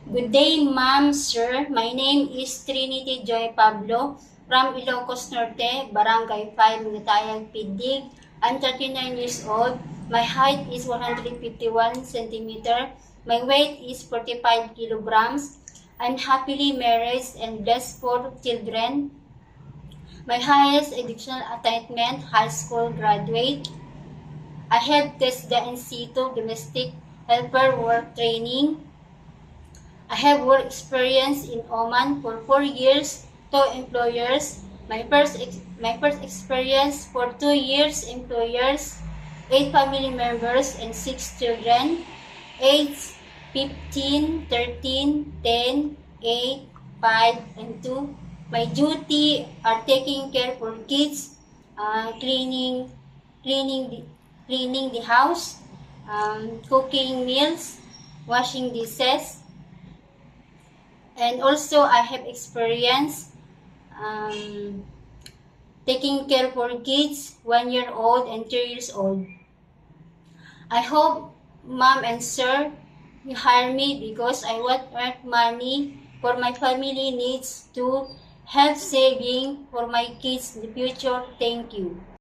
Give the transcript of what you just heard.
Good day, ma'am, sir. My name is Trinity Joy Pablo from Ilocos Norte, Barangay 5, Natayag, Pidig. I'm 39 years old. My height is 151 centimeter. My weight is 45 kilograms. I'm happily married and blessed for children. My highest educational attainment, high school graduate. I have tested the NC2 domestic helper work training. I have work experience in Oman for 4 years, 2 employers. My first experience for 2 years employers, 8 family members and 6 children, age 15, 13, 10, 8, 5, and 2. My duty are taking care for kids, cleaning, cleaning the, cleaning the house, cooking meals, washing dishes, and also I have experience um, taking care for kids 1 year old and 3 years old. I hope mom and sir you hire me because I want earn money for my family needs to help saving for my kids in the future. Thank you.